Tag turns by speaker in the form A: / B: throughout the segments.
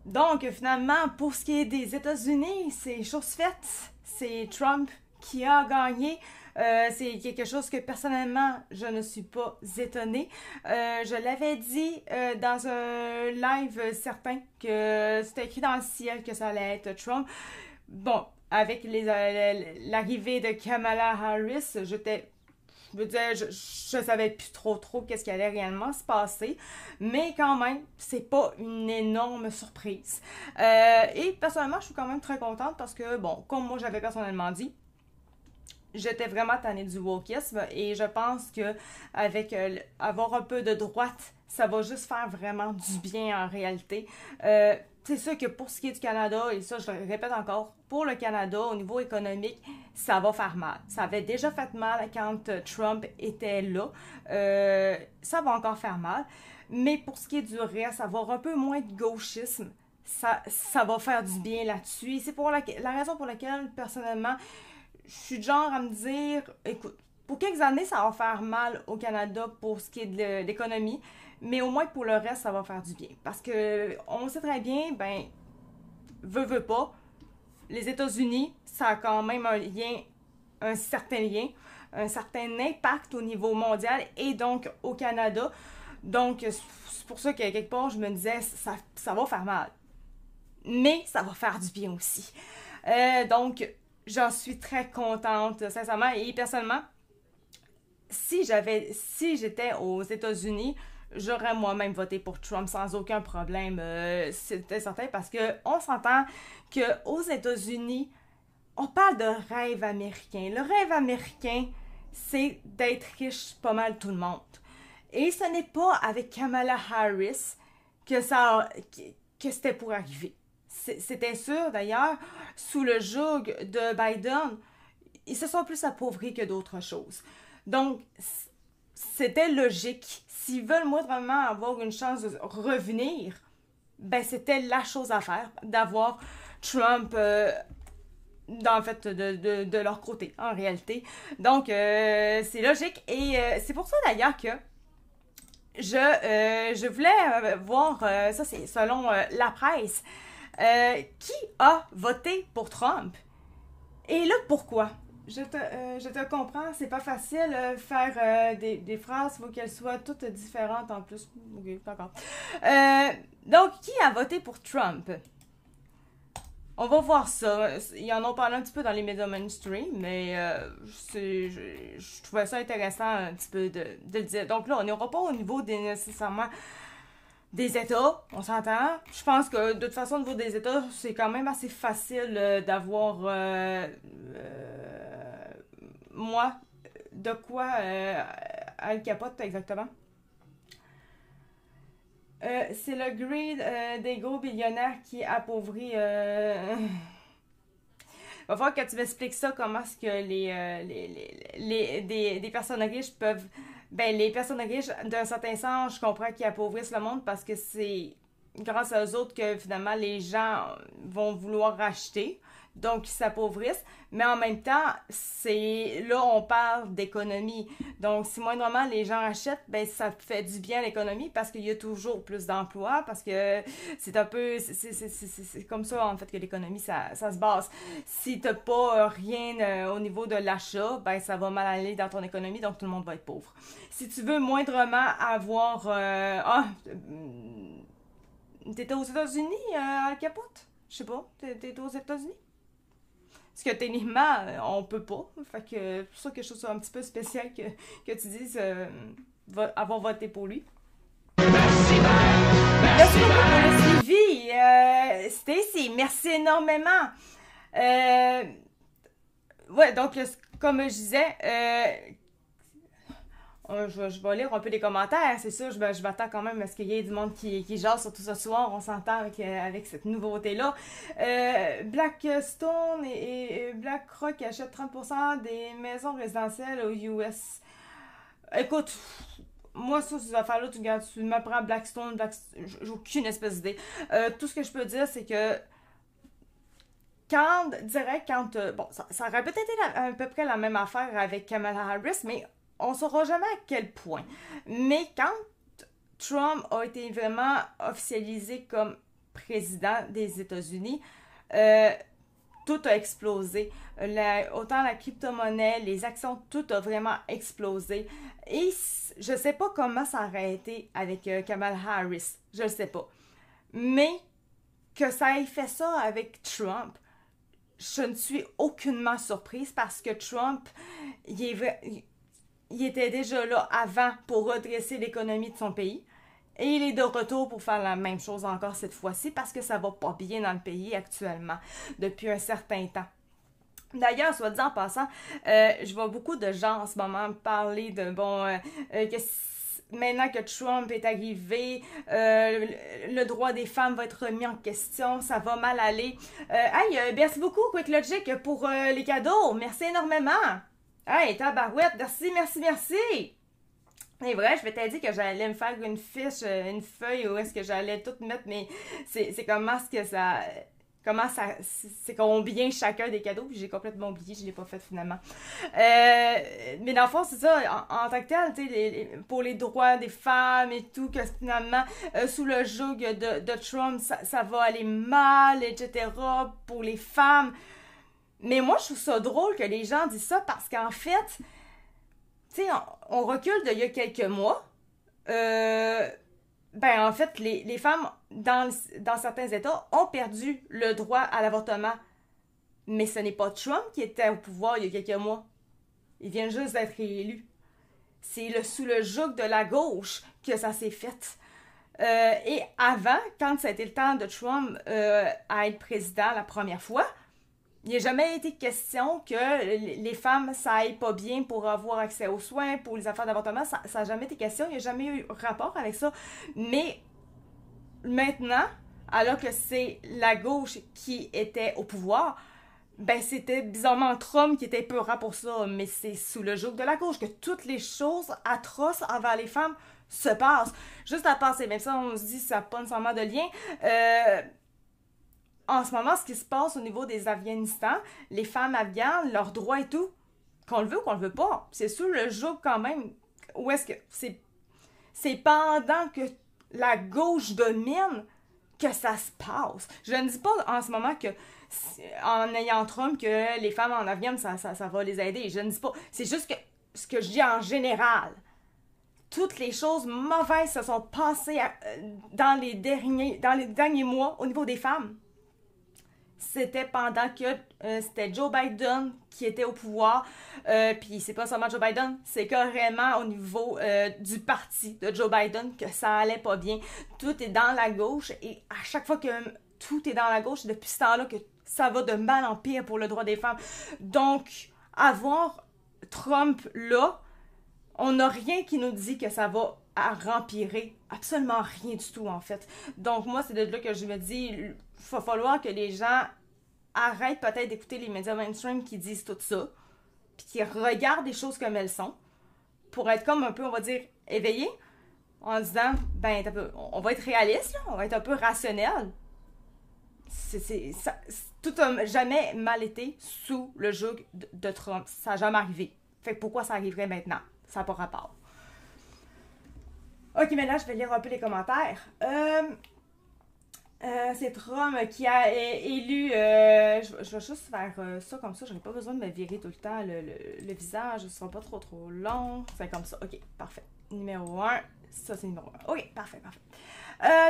A: Donc, finalement, pour ce qui est des États-Unis, c'est chose faite. C'est Trump qui a gagné. C'est quelque chose que personnellement, je ne suis pas étonnée. Je l'avais dit dans un live certain que c'était écrit dans le ciel que ça allait être Trump. Bon, avec l'arrivée de Kamala Harris, je veux dire, je savais plus trop qu'est-ce qui allait réellement se passer, mais quand même, c'est pas une énorme surprise. Et personnellement, je suis quand même très contente parce que, bon, comme moi j'avais personnellement dit, j'étais vraiment tannée du wokisme et je pense que avec avoir un peu de droite, ça va juste faire vraiment du bien en réalité. C'est sûr que pour ce qui est du Canada, et ça je le répète encore, pour le Canada, au niveau économique, ça va faire mal. Ça avait déjà fait mal quand Trump était là. Ça va encore faire mal. Mais pour ce qui est du reste, avoir un peu moins de gauchisme, ça va faire du bien là-dessus. Et c'est pour la raison pour laquelle, personnellement, je suis du genre à me dire, écoute, pour quelques années, ça va faire mal au Canada pour ce qui est de l'économie, mais au moins pour le reste, ça va faire du bien. Parce que on sait très bien, ben, veut pas, les États-Unis, ça a quand même un certain lien, un certain impact au niveau mondial et donc au Canada. Donc, c'est pour ça qu'à quelque part, je me disais, ça va faire mal. Mais ça va faire du bien aussi. Donc, j'en suis très contente, sincèrement. Et personnellement, si j'étais aux États-Unis, j'aurais moi-même voté pour Trump sans aucun problème. C'était certain parce que on s'entend que aux États-Unis, on parle de rêve américain. Le rêve américain, c'est d'être riche pas mal tout le monde. Et ce n'est pas avec Kamala Harris que c'était pour arriver. C'était sûr d'ailleurs, sous le joug de Biden, ils se sont plus appauvris que d'autres choses. Donc, c'était logique. S'ils veulent moindrement avoir une chance de revenir, ben c'était la chose à faire, d'avoir Trump dans le fait de leur côté, en réalité. Donc, c'est logique. Et c'est pour ça d'ailleurs que je voulais voir, ça c'est selon la presse, qui a voté pour Trump. Et là, pourquoi? Je te comprends, c'est pas facile faire des phrases, il faut qu'elles soient toutes différentes en plus. Ok, d'accord. Donc, qui a voté pour Trump? On va voir ça. Ils en ont parlé un petit peu dans les médias mainstream, mais je trouvais ça intéressant un petit peu de le dire. Donc là, on n'aura pas au niveau nécessairement des États, on s'entend. Je pense que de toute façon, au niveau des États, c'est quand même assez facile d'avoir moi, de quoi elle capote exactement. C'est le greed des gros billionnaires qui appauvrit. Il va falloir que tu m'expliques ça, comment est-ce que des personnes riches peuvent. Ben, les personnes riches, d'un certain sens, je comprends qu'ils appauvrissent le monde parce que c'est grâce à eux autres que finalement les gens vont vouloir racheter. Donc, ils s'appauvrissent. Mais en même temps, là, on parle d'économie. Donc, si moindrement les gens achètent, ben, ça fait du bien à l'économie parce qu'il y a toujours plus d'emplois, parce que c'est un peu, c'est comme ça, en fait, que l'économie, ça se base. Si t'as pas rien au niveau de l'achat, ben, ça va mal aller dans ton économie, donc tout le monde va être pauvre. Si tu veux moindrement avoir, t'étais aux États-Unis, à capote? Je sais pas, t'étais aux États-Unis? Parce que techniquement, on peut pas. Fait que c'est pour ça que je trouve ça un petit peu spécial que tu dises avoir voté pour lui. Merci beaucoup pour le suivi. Stacy, merci énormément. Ouais, donc, comme je disais, je vais lire un peu les commentaires, c'est sûr, je m'attends quand même à ce qu'il y ait du monde qui jase, surtout ce soir, on s'entend avec cette nouveauté-là. Blackstone et BlackRock achètent 30% des maisons résidentielles aux US. Écoute, moi, ça, ces affaires-là, tu m'apprends Blackstone, j'ai aucune espèce d'idée. Tout ce que je peux dire, c'est que bon, ça aurait peut-être été à peu près la même affaire avec Kamala Harris, mais on ne saura jamais à quel point. Mais quand Trump a été vraiment officialisé comme président des États-Unis, tout a explosé. Autant la crypto-monnaie, les actions, tout a vraiment explosé. Et je sais pas comment ça aurait été avec Kamala Harris. Je le sais pas. Mais que ça ait fait ça avec Trump, je ne suis aucunement surprise parce que Trump, il était déjà là avant pour redresser l'économie de son pays. Et il est de retour pour faire la même chose encore cette fois-ci parce que ça va pas bien dans le pays actuellement depuis un certain temps. D'ailleurs, soit dit en passant, je vois beaucoup de gens en ce moment parler de maintenant que Trump est arrivé, le droit des femmes va être remis en question, ça va mal aller. Merci beaucoup QuickLogic pour les cadeaux, merci énormément. Hey, tabarouette, merci. C'est vrai, je m'étais dit que j'allais me faire une fiche, une feuille où est-ce que j'allais tout mettre, mais c'est c'est combien chacun des cadeaux, puis j'ai complètement oublié, je l'ai pas fait finalement. Mais dans le fond, c'est ça, en tant que tel, tu sais, pour les droits des femmes et tout, que finalement, sous le joug de Trump, ça va aller mal, etc., pour les femmes. Mais moi, je trouve ça drôle que les gens disent ça parce qu'en fait, tu sais, on recule d'il y a quelques mois. En fait, les femmes dans certains États ont perdu le droit à l'avortement. Mais ce n'est pas Trump qui était au pouvoir il y a quelques mois. Il vient juste d'être réélu. C'est sous le joug de la gauche que ça s'est fait. Et avant, quand c'était le temps de Trump à être président la première fois, il n'a jamais été question que les femmes, ça aille pas bien pour avoir accès aux soins, pour les affaires d'avortement. Ça n'a jamais été question. Il n'y a jamais eu rapport avec ça. Mais maintenant, alors que c'est la gauche qui était au pouvoir, ben c'était bizarrement Trump qui était peurant pour ça. Mais c'est sous le joug de la gauche que toutes les choses atroces envers les femmes se passent. Juste à penser, même ça, on se dit ça n'a pas nécessairement de lien. En ce moment, ce qui se passe au niveau des Afghanistan, les femmes afghanes, leurs droits et tout, qu'on le veut ou qu'on le veut pas, c'est sous le joug quand même. Où est-ce que c'est pendant que la gauche domine que ça se passe. Je ne dis pas en ce moment que en ayant Trump que les femmes en Afghanistan, ça va les aider. Je ne dis pas. C'est juste que ce que je dis en général. Toutes les choses mauvaises se sont passées dans les derniers mois au niveau des femmes. C'était pendant que c'était Joe Biden qui était au pouvoir. Puis c'est pas seulement Joe Biden, c'est carrément au niveau du parti de Joe Biden que ça allait pas bien. Tout est dans la gauche et à chaque fois que tout est dans la gauche, depuis ce temps-là que ça va de mal en pire pour le droit des femmes. Donc, avoir Trump là, on n'a rien qui nous dit que ça va empirer. Absolument rien du tout, en fait. Donc, moi, c'est de là que je me dis, il va falloir que les gens arrêtent peut-être d'écouter les médias mainstream qui disent tout ça, puis qui regardent les choses comme elles sont, pour être comme un peu, on va dire, éveillés, en disant, on va être réaliste, là, on va être un peu rationnel. Tout a jamais mal été sous le joug de Trump. Ça n'a jamais arrivé. Fait que pourquoi ça arriverait maintenant? Ça n'a pas rapport. Ok, maintenant je vais lire un peu les commentaires. C'est Trump qui a élu. Je vais juste faire ça comme ça. Je n'ai pas besoin de me virer tout le temps le visage. Ce ne sera pas trop long. C'est comme ça. Ok, parfait. Numéro 1. Ça, c'est numéro 1. Ok, parfait.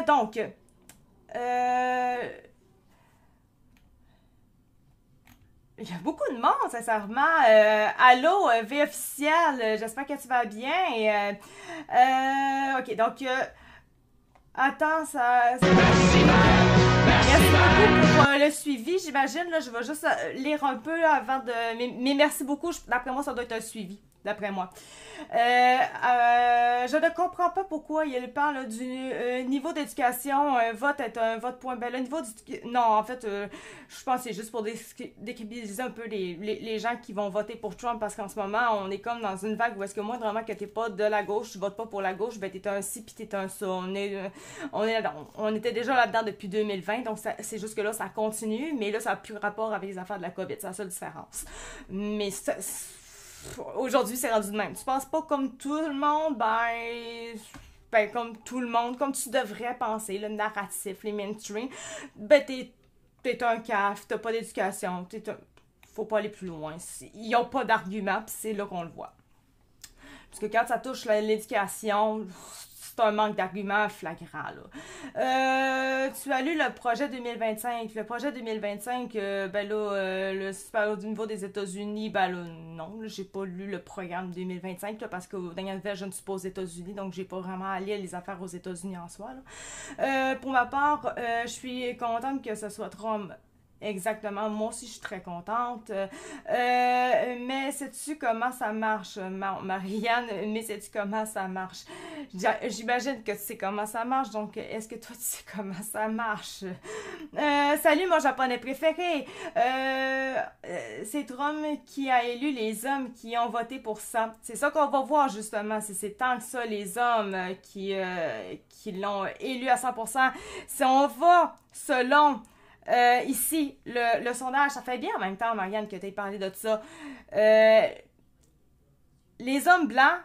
A: Donc. Il y a beaucoup de monde, sincèrement. Allô, V officiel, j'espère que tu vas bien. Ok, donc, attends, Merci beaucoup pour le suivi, j'imagine. Là, je vais juste lire un peu là, avant de... Mais merci beaucoup, d'après moi, ça doit être un suivi. D'après moi. Je ne comprends pas pourquoi il parle du niveau d'éducation. Un vote est un vote point. Ben, le niveau d'éducation... Non, en fait, je pense que c'est juste pour décrédibiliser un peu les gens qui vont voter pour Trump parce qu'en ce moment, on est comme dans une vague où est-ce que moi, vraiment, que t'es pas de la gauche, tu votes pas pour la gauche, ben t'es un ci pis t'es un ça. On était déjà là-dedans depuis 2020, donc c'est juste que là, ça continue, mais là, ça n'a plus rapport avec les affaires de la COVID. C'est la seule différence. Mais aujourd'hui, c'est rendu de même. Tu penses pas comme tout le monde, ben, comme tout le monde, comme tu devrais penser, le narratif, les mainstream, ben t'es un caf, t'as pas d'éducation, faut pas aller plus loin. Ils n'ont pas d'argument, puis c'est là qu'on le voit. Parce que quand ça touche l'éducation, c'est un manque d'arguments flagrant, là. Tu as lu le projet 2025. Le projet 2025, ben là, au niveau des États-Unis, ben là, non, j'ai pas lu le programme 2025, là, parce que dernière nouvelle, je ne suis pas aux États-Unis, donc j'ai pas vraiment à lire les affaires aux États-Unis en soi, là. Pour ma part, je suis contente que ce soit Trump. Exactement, moi aussi je suis très contente. Mais sais-tu comment ça marche, Marianne? Mais sais-tu comment ça marche? J'imagine que tu sais comment ça marche, donc est-ce que toi tu sais comment ça marche? Salut mon japonais préféré! C'est Trump qui a élu les hommes qui ont voté pour ça. C'est ça qu'on va voir justement, c'est tant que ça les hommes qui l'ont élu à 100%. Si on va selon... ici, le sondage, ça fait bien en même temps, Marianne, que tu aies parlé de ça. Les hommes blancs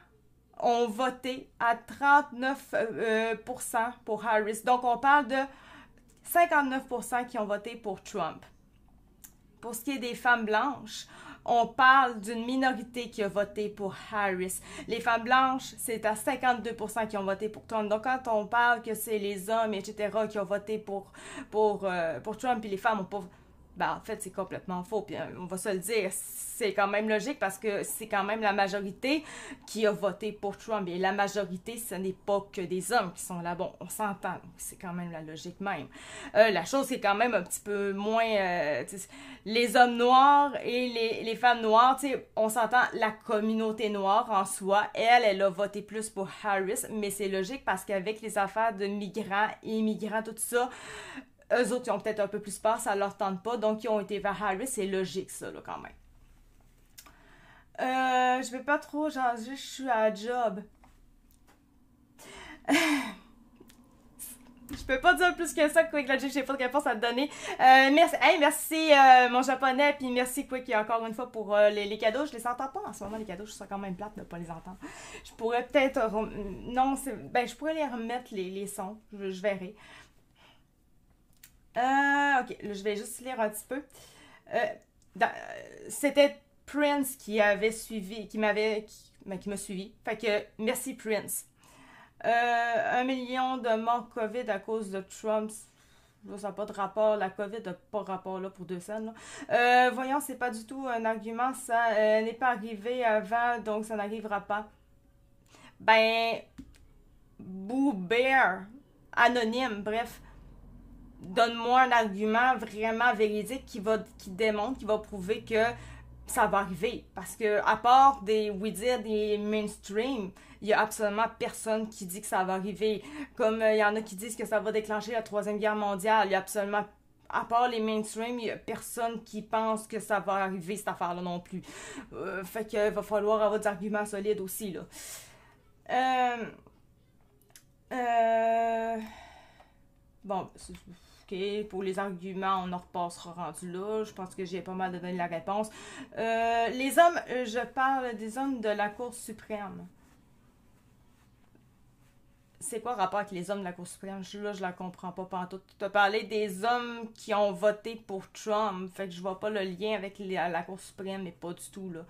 A: ont voté à 39% pour Harris. Donc, on parle de 59% qui ont voté pour Trump. Pour ce qui est des femmes blanches, on parle d'une minorité qui a voté pour Harris. Les femmes blanches, c'est à 52% qui ont voté pour Trump. Donc, quand on parle que c'est les hommes, etc., qui ont voté pour Trump, et les femmes ont pas... Ben, en fait, c'est complètement faux. Puis, on va se le dire, c'est quand même logique parce que c'est quand même la majorité qui a voté pour Trump. Et la majorité, ce n'est pas que des hommes qui sont là. Bon, on s'entend. C'est quand même la logique même. La chose qui est quand même un petit peu moins... les hommes noirs et les femmes noires, on s'entend, la communauté noire en soi, elle a voté plus pour Harris. Mais c'est logique parce qu'avec les affaires de migrants et immigrants, tout ça... Eux autres, ils ont peut-être un peu plus peur, ça leur tente pas, donc ils ont été vers Harris, c'est logique ça, là, quand même. Je vais pas trop changer, je suis à la job. Je peux pas dire plus que ça, Quick Logic, j'ai pas de réponse à te donner. Merci, merci mon japonais, puis merci Quick encore une fois pour les cadeaux. Je les entends pas en ce moment, les cadeaux, je suis quand même plate de pas les entendre. Je pourrais peut-être... non, je pourrais les remettre, les sons, je verrai. Ok, là, je vais juste lire un petit peu. C'était Prince qui avait suivi, qui m'a suivi. Fait que merci Prince. 1 million de morts COVID à cause de Trump. Ça n'a pas de rapport. La COVID n'a pas de rapport là pour 2 cents. Voyons, c'est pas du tout un argument. Ça n'est pas arrivé avant, donc ça n'arrivera pas. Ben, Boo Bear, anonyme, bref. Donne-moi un argument vraiment véridique qui démontre, qui va prouver que ça va arriver. Parce que, à part des oui-dire des mainstream, il y a absolument personne qui dit que ça va arriver. Comme il y en a qui disent que ça va déclencher la 3e guerre mondiale, il y a absolument, à part les mainstream, il y a personne qui pense que ça va arriver, cette affaire-là non plus. Fait qu'il va falloir avoir des arguments solides aussi, là. Bon, ok, pour les arguments, on en repassera rendu là. Je pense que j'ai pas mal donné la réponse. Les hommes, je parle des hommes de la Cour suprême. C'est quoi le rapport avec les hommes de la Cour suprême? Là, je la comprends pas pantoute. Tu as parlé des hommes qui ont voté pour Trump. Fait que je vois pas le lien avec la Cour suprême, mais pas du tout, là.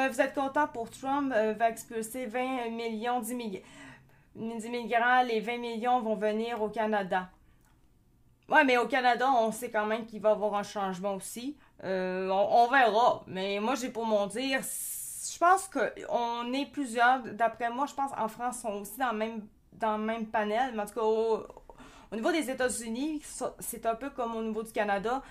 A: Vous êtes content pour Trump va expulser 20 millions d'immigrants. Les 20 millions vont venir au Canada. Ouais, mais au Canada, on sait quand même qu'il va y avoir un changement aussi. On verra. Mais moi, j'ai pour mon dire, je pense qu'on est plusieurs. D'après moi, je pense en France, ils sont aussi dans le même panel. Mais en tout cas, au niveau des États-Unis, c'est un peu comme au niveau du Canada.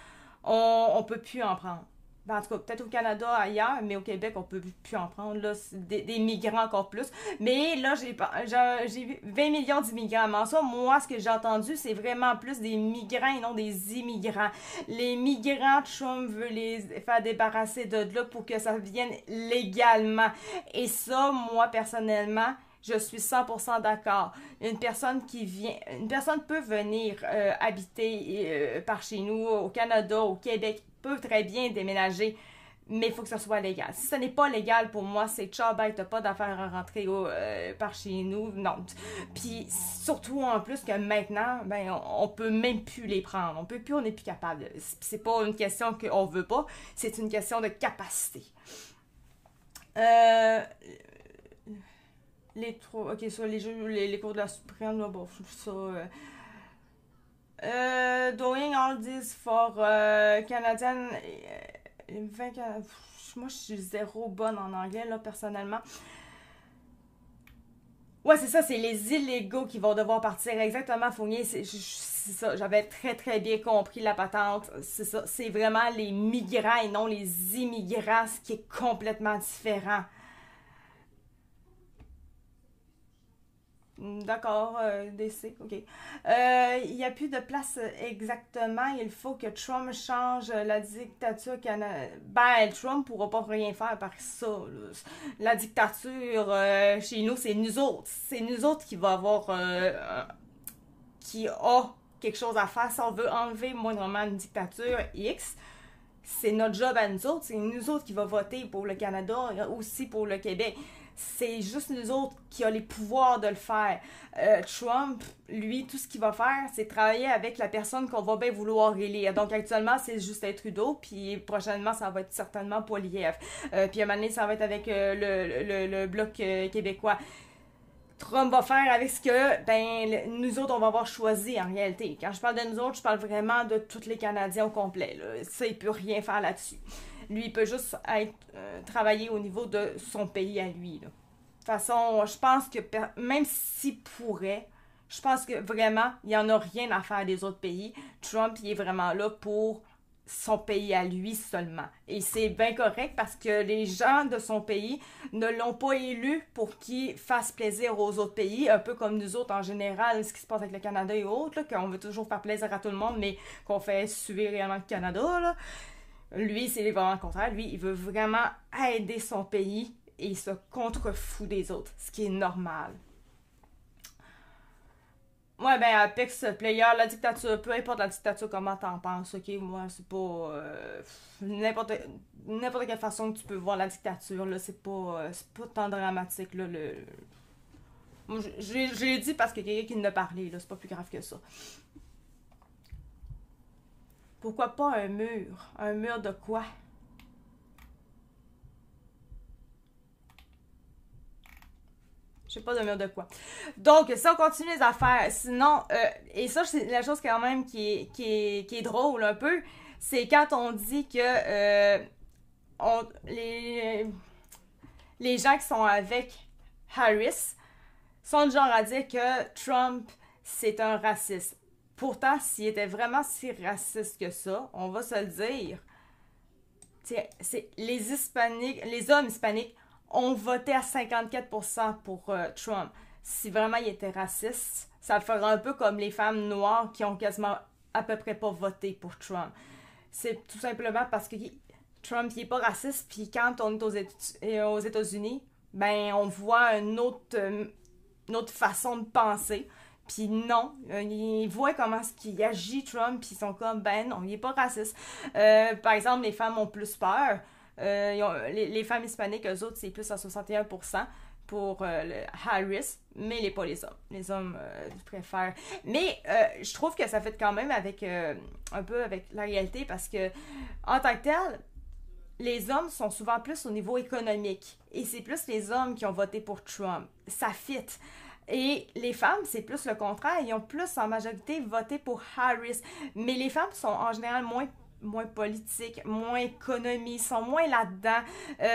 A: On peut plus en prendre. Ben, en tout cas, peut-être au Canada, ailleurs, mais au Québec, on peut plus en prendre. Là, des migrants encore plus. Mais là, j'ai vu 20 millions d'immigrants. Mais en soi, moi, ce que j'ai entendu, c'est vraiment plus des migrants et non des immigrants. Les migrants, Trump veut les faire débarrasser de là pour que ça vienne légalement. Et ça, moi, personnellement, je suis 100% d'accord. Une personne peut venir habiter par chez nous, au Canada, au Québec, peut très bien déménager. mais il faut que ça soit légal. Si ce n'est pas légal pour moi, c'est ciao, bye, t'as pas d'affaires à rentrer par chez nous, non. Puis surtout en plus que maintenant, ben on peut même plus les prendre, on n'est plus capable. C'est pas une question qu'on veut pas, c'est une question de capacité. Ok, ça, les cours de la Suprême, là, bon, ça... doing all this for Canadian... 20, moi, je suis zéro bonne en anglais, là, personnellement. Ouais, c'est ça, c'est les illégaux qui vont devoir partir. Exactement, Fournier, c'est ça. J'avais très, très bien compris la patente. C'est ça, c'est vraiment les migrants et non les immigrants, ce qui est complètement différent. D'accord, DC, ok. Il n'y a plus de place exactement. Il faut que Trump change la dictature canadienne. Ben, Trump pourra pas rien faire par ça, là. La dictature chez nous, c'est nous autres. C'est nous autres qui va avoir... qui a quelque chose à faire. Si on veut enlever moindrement une dictature X, c'est notre job à nous autres. C'est nous autres qui va voter pour le Canada, aussi pour le Québec. C'est juste nous autres qui a les pouvoirs de le faire. Trump, lui, tout ce qu'il va faire, c'est travailler avec la personne qu'on va bien vouloir élire. Donc actuellement, c'est Justin Trudeau, puis prochainement, ça va être certainement Poilievre. Puis à un moment donné, ça va être avec le Bloc québécois. Trump va faire avec ce que nous autres, on va avoir choisi en réalité. Quand je parle de nous autres, je parle vraiment de tous les Canadiens au complet. Là. Ça, il peut rien faire là-dessus. Lui, il peut juste travailler au niveau de son pays à lui. Là. De toute façon, je pense que même s'il pourrait, je pense que vraiment, il n'y en a rien à faire des autres pays. Trump, il est vraiment là pour son pays à lui seulement. Et c'est bien correct parce que les gens de son pays ne l'ont pas élu pour qu'il fasse plaisir aux autres pays, un peu comme nous autres en général, ce qui se passe avec le Canada et autres, qu'on veut toujours faire plaisir à tout le monde, mais qu'on fait suer réellement le Canada, là. Lui, c'est vraiment le contraire. Lui, il veut vraiment aider son pays et il se contrefout des autres, ce qui est normal. Ouais, ben, Apex Player, la dictature, peu importe la dictature, comment t'en penses, ok? Moi, c'est pas... n'importe quelle façon que tu peux voir la dictature, là, c'est pas tant dramatique, là, Moi, je l'ai dit parce que quelqu'un qui en a parlé, là, c'est pas plus grave que ça. Pourquoi pas un mur? Un mur de quoi? Je sais pas de mur de quoi. Donc, si on continue les affaires, sinon, et ça, c'est la chose quand même qui est drôle un peu, c'est quand on dit que on, les gens qui sont avec Harris sont du genre à dire que Trump, c'est un raciste. Pourtant, s'il était vraiment si raciste que ça, on va se le dire, c'est les Hispaniques, les hommes hispaniques ont voté à 54% pour Trump. Si vraiment il était raciste, ça ferait un peu comme les femmes noires qui ont quasiment à peu près pas voté pour Trump. C'est tout simplement parce que Trump il est pas raciste, puis quand on est aux États-Unis, ben on voit une autre façon de penser. Puis non, ils voient comment est-ce qu'il agit Trump, puis ils sont comme, ben non, il est pas raciste. Par exemple, les femmes ont plus peur. Les femmes hispaniques, eux autres, c'est plus à 61% pour Harris, mais pas les hommes. Les hommes préfèrent. Mais je trouve que ça fait quand même avec un peu avec la réalité parce que en tant que tel, les hommes sont souvent plus au niveau économique. Et c'est plus les hommes qui ont voté pour Trump. Ça fit. Et les femmes, c'est plus le contraire. Ils ont plus en majorité voté pour Harris. Mais les femmes sont en général moins politiques, moins économie, sont moins là-dedans,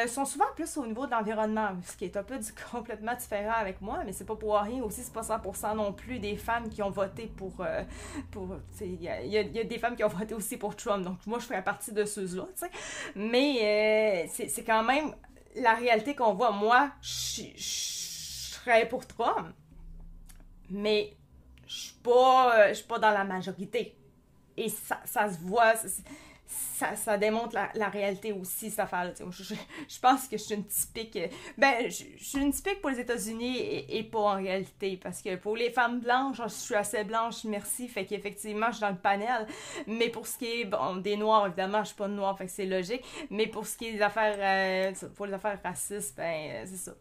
A: sont souvent plus au niveau de l'environnement, ce qui est un peu complètement différent avec moi, mais c'est pas pour rien aussi, c'est pas 100% non plus des femmes qui ont voté pour il y a des femmes qui ont voté aussi pour Trump, donc moi je ferais partie de ceux-là, tu sais, mais c'est quand même la réalité qu'on voit. Moi, je serais pour Trump, mais je suis pas dans la majorité. Et ça se voit, ça démontre la réalité aussi, cette affaire-là. Je pense que je suis une typique... Ben, je suis une typique pour les États-Unis et pas en réalité, parce que pour les femmes blanches, je suis assez blanche, merci, fait qu'effectivement, je suis dans le panel. Mais pour ce qui est, bon, des Noirs, évidemment, je suis pas noire, fait que c'est logique. Mais pour ce qui est des affaires, pour les affaires racistes, ben, c'est ça.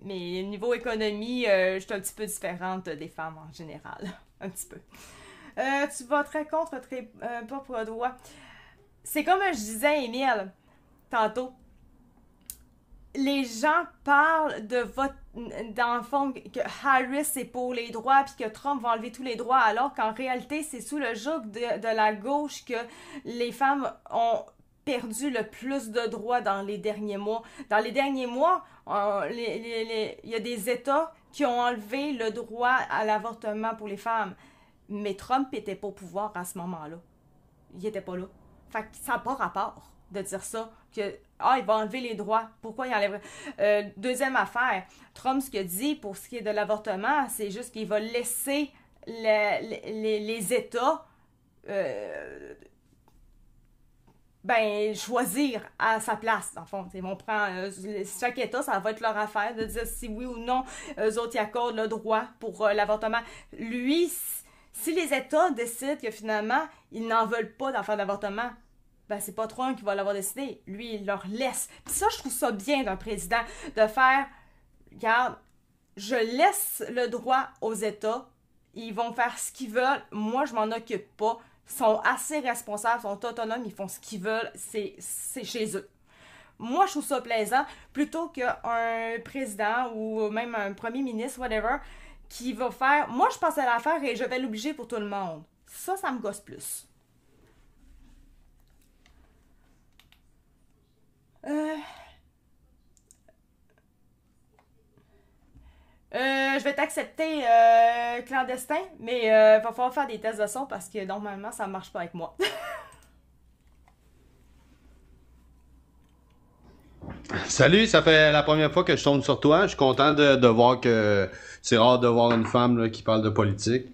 A: Mais niveau économie, je suis un petit peu différente des femmes en général. Un petit peu. Tu voterais contre tes propres droits. C'est comme je disais, Émile, tantôt. Les gens parlent de vote, dans le fond, que Harris est pour les droits puis que Trump va enlever tous les droits, alors qu'en réalité, c'est sous le joug de la gauche que les femmes ont perdu le plus de droits dans les derniers mois. Dans les derniers mois, il y a des États qui ont enlevé le droit à l'avortement pour les femmes. Mais Trump n'était pas au pouvoir à ce moment-là. Il n'était pas là. Fait que ça n'a pas rapport de dire ça, que il va enlever les droits. Pourquoi il enlèverait? Deuxième affaire, Trump, ce qu'il a dit pour ce qui est de l'avortement, c'est juste qu'il va laisser les États choisir à sa place, en fond. On prend chaque État, ça va être leur affaire de dire si oui ou non, eux autres, ils accordent le droit pour l'avortement. Lui, si les États décident que finalement, ils n'en veulent pas d'en faire d'avortement, ben c'est pas Trump qui va l'avoir décidé. Lui, il leur laisse. Puis ça, je trouve ça bien d'un président, de faire, regarde, je laisse le droit aux États, ils vont faire ce qu'ils veulent, moi, je m'en occupe pas. Ils sont assez responsables, ils sont autonomes, ils font ce qu'ils veulent, c'est chez eux. Moi, je trouve ça plaisant, plutôt qu'un président ou même un premier ministre, whatever, qui va faire, moi, je pense à l'affaire et je vais l'obliger pour tout le monde. Ça me gosse plus. Je vais t'accepter clandestin, mais va falloir faire des tests de son parce que normalement ça marche pas avec moi.
B: Salut, ça fait la première fois que je tombe sur toi. Je suis content de voir que c'est rare de voir une femme là, qui parle de politique.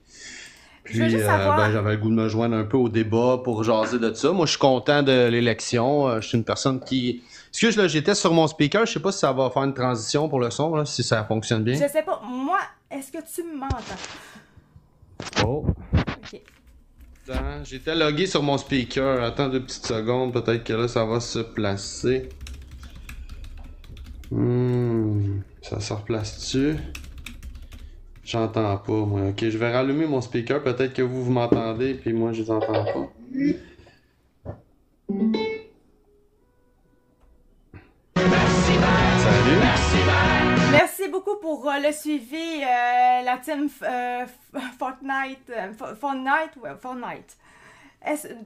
A: Je veux
B: Puis,
A: juste savoir.
B: j'avais le goût de me joindre un peu au débat pour jaser de ça. Moi, je suis content de l'élection. Je suis une personne qui... Excuse, là, j'étais sur mon speaker. Je sais pas si ça va faire une transition pour le son, là, si ça fonctionne bien.
A: Je sais pas, moi, est-ce que tu m'entends?
B: Oh.
A: Ok.
B: Attends, j'étais logué sur mon speaker. Attends 2 petites secondes. Peut-être que là, ça va se placer. Ça se replace-tu? J'entends pas, moi. Ok, je vais rallumer mon speaker. Peut-être que vous m'entendez, puis moi, je les entends pas. Salut!
A: Merci beaucoup pour le suivi, la team Fortnite. Fortnite.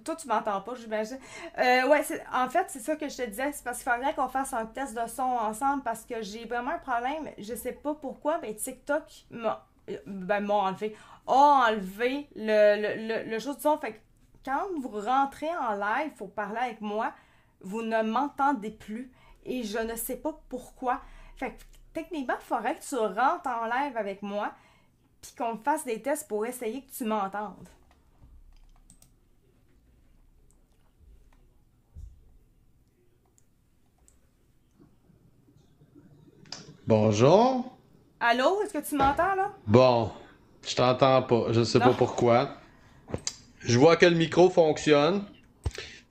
A: Toi, tu m'entends pas, j'imagine. Ouais, en fait, c'est ça que je te disais. C'est parce qu'il faudrait qu'on fasse un test de son ensemble parce que j'ai vraiment un problème. Je sais pas pourquoi, mais TikTok m'a enlevé le chose de son. Fait que quand vous rentrez en live pour parler avec moi, vous ne m'entendez plus. Et je ne sais pas pourquoi. Fait que techniquement, il faudrait que tu rentres en live avec moi puis qu'on fasse des tests pour essayer que tu m'entendes.
B: Bonjour?
A: Allô, est-ce que tu m'entends là?
B: Bon, je t'entends pas. Je sais
A: Non.
B: pas pourquoi. Je vois que le micro fonctionne.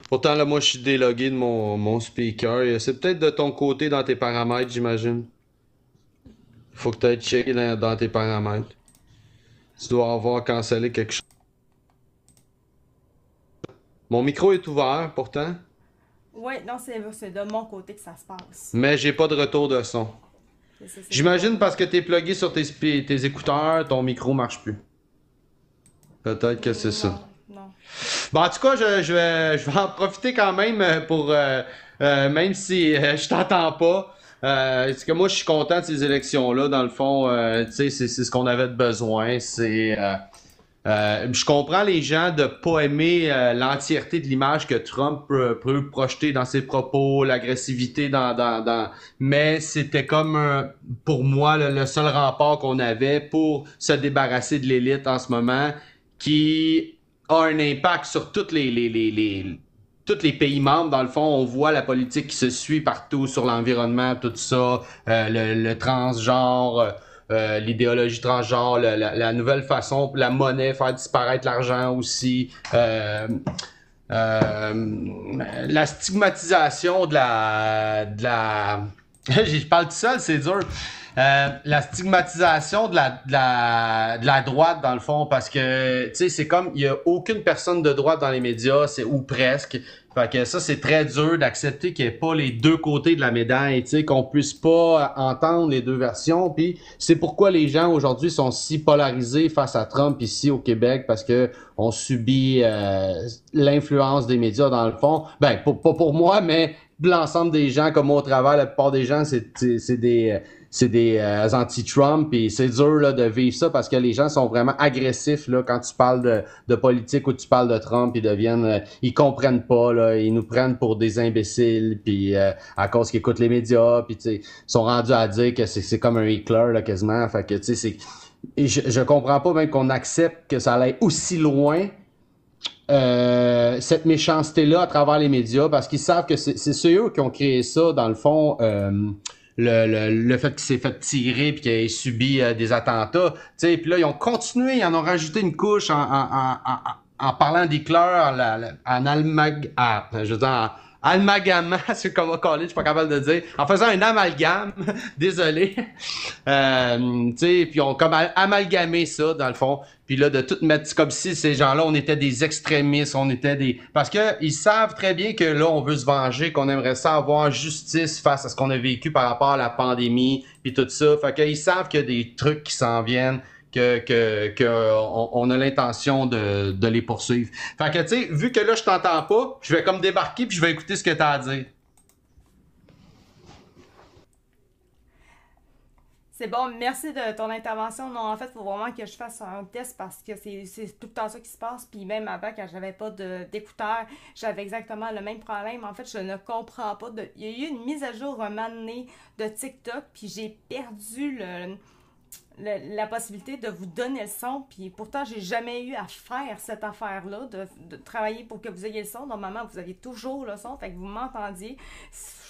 B: Pourtant, là, moi, je suis délogué de mon speaker. C'est peut-être de ton côté dans tes paramètres, j'imagine. Faut que tu ailles checker dans tes paramètres. Tu dois avoir cancellé quelque chose. Mon micro est ouvert, pourtant.
A: Oui, non, c'est de mon côté que ça se passe.
B: Mais j'ai pas de retour de son. J'imagine parce que t'es plugué sur tes écouteurs, ton micro marche plus. Peut-être que c'est ça.
A: Non.
B: Bon, en tout cas, je vais en profiter quand même pour, même si je t'entends pas, parce que moi, je suis content de ces élections-là. Dans le fond, tu sais, c'est ce qu'on avait de besoin. Je comprends les gens de pas aimer l'entièreté de l'image que Trump peut projeter dans ses propos, l'agressivité mais c'était comme pour moi le seul rempart qu'on avait pour se débarrasser de l'élite en ce moment qui a un impact sur toutes tous les pays membres, dans le fond, on voit la politique qui se suit partout sur l'environnement, tout ça, le transgenre, l'idéologie transgenre, la nouvelle façon, la monnaie, faire disparaître l'argent aussi, la stigmatisation de la... Je parle tout seul, c'est dur. La stigmatisation de la droite, dans le fond, parce que, tu sais, c'est comme, il y a aucune personne de droite dans les médias, ou presque. Fait que ça, c'est très dur d'accepter qu'il n'y ait pas les deux côtés de la médaille, tu sais, qu'on puisse pas entendre les deux versions. Puis c'est pourquoi les gens aujourd'hui sont si polarisés face à Trump ici au Québec, parce que on subit l'influence des médias dans le fond. Ben, pas pour moi, mais l'ensemble des gens, comme au travail, la plupart des gens, c'est des anti-Trump, et c'est dur là, de vivre ça parce que les gens sont vraiment agressifs là, quand tu parles de politique ou tu parles de Trump, ils deviennent, ils comprennent pas, là, ils nous prennent pour des imbéciles, puis à cause qu'ils écoutent les médias, puis tu sais, ils sont rendus à dire que c'est comme un Hitler là, quasiment, fait que tu sais, c'est, et je comprends pas même qu'on accepte que ça allait aussi loin. Cette méchanceté-là à travers les médias, parce qu'ils savent que c'est eux qui ont créé ça, dans le fond, le fait qu'il s'est fait tirer puis qu'il ait subi des attentats, tu sais, puis là ils ont continué, ils en ont rajouté une couche en parlant d'Hitler, je veux dire, amalgamant, c'est comme on college, je suis pas capable de dire, en faisant un amalgame, désolé, tu sais, puis on comme amalgamé ça dans le fond, puis là de tout mettre comme si ces gens-là on était des extrémistes, on était des, parce que ils savent très bien que là on veut se venger, qu'on aimerait ça avoir justice face à ce qu'on a vécu par rapport à la pandémie, puis tout ça, fait qu'ils savent qu'il y a des trucs qui s'en viennent. On a l'intention de les poursuivre. Fait que, tu sais, vu que là, je t'entends pas, je vais comme débarquer puis je vais écouter ce que t'as à dire.
A: C'est bon, merci de ton intervention. Non, en fait, il faut vraiment que je fasse un test parce que c'est tout le temps ça qui se passe. Puis même avant, quand j'avais pas d'écouteurs, j'avais exactement le même problème. En fait, je ne comprends pas. Il y a eu une mise à jour un moment donné de TikTok, puis j'ai perdu la possibilité de vous donner le son, puis pourtant j'ai jamais eu à faire cette affaire-là, de travailler pour que vous ayez le son. Normalement, vous aviez toujours le son, fait que vous m'entendiez.